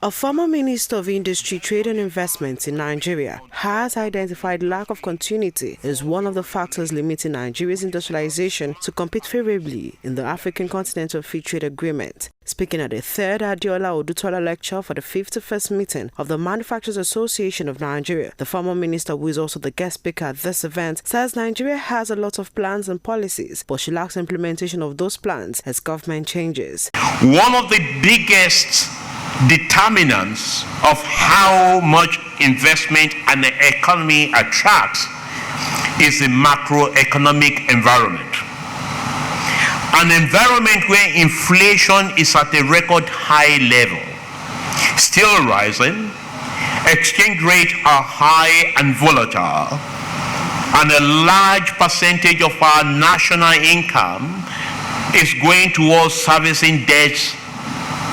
A former Minister of Industry, Trade and Investment in Nigeria has identified lack of continuity as one of the factors limiting Nigeria's industrialization to compete favorably in the African Continental Free Trade Agreement. Speaking at the third Afeta Lecture for the 51st meeting of the Manufacturers Association of Nigeria, the former minister, who is also the guest speaker at this event, says Nigeria has a lot of plans and policies, but she lacks implementation of those plans as government changes. One of the biggest determinants of how much investment an economy attracts is the macroeconomic environment. An environment where inflation is at a record high level, still rising, exchange rates are high and volatile, and a large percentage of our national income is going towards servicing debts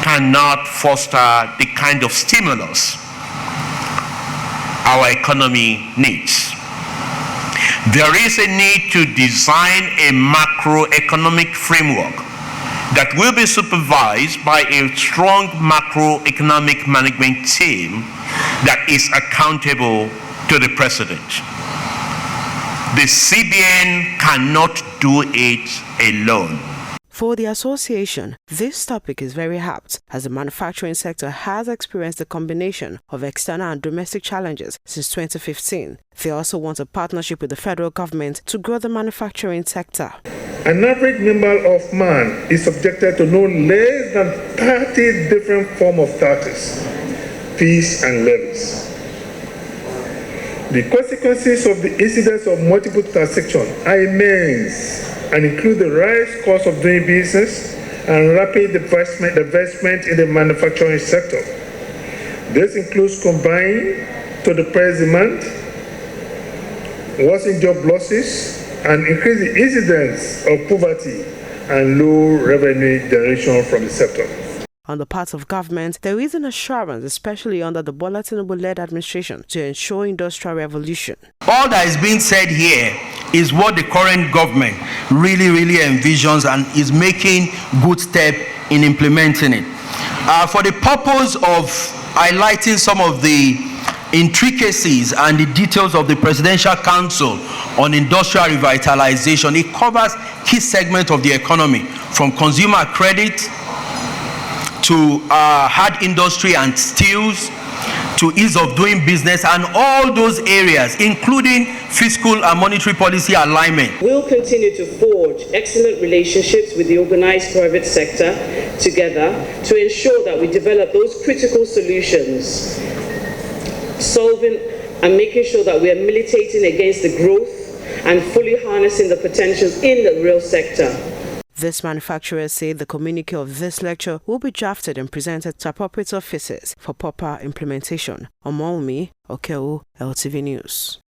cannot foster the kind of stimulus our economy needs. There is a need to design a macroeconomic framework that will be supervised by a strong macroeconomic management team that is accountable to the president. The CBN cannot do it alone. For the association, this topic is very apt as the manufacturing sector has experienced a combination of external and domestic challenges since 2015. They also want a partnership with the federal government to grow the manufacturing sector. An average member of man is subjected to no less than 30 different forms of taxes, fees, and levies. The consequences of the incidence of multiple taxation are immense and include the rise cost of doing business and rapid investment in the manufacturing sector. This includes combined to the price demand, worsening job losses, and increasing incidence of poverty and low revenue generation from the sector. On the part of government, there is an assurance, especially under the Bola Tinubu-led administration, to ensure industrial revolution. All that is being said here is what the current government really envisions and is making good step in implementing it. For the purpose of highlighting some of the intricacies and the details of the Presidential Council on Industrial Revitalization, it covers key segments of the economy, from consumer credit to hard industry and steels, to ease of doing business, and all those areas, including fiscal and monetary policy alignment. We'll continue to forge excellent relationships with the organized private sector together to ensure that we develop those critical solutions, solving and making sure that we are militating against the growth and fully harnessing the potentials in the real sector. This manufacturer said the communique of this lecture will be drafted and presented to appropriate offices for proper implementation. Omoumi Okeu, LTV News.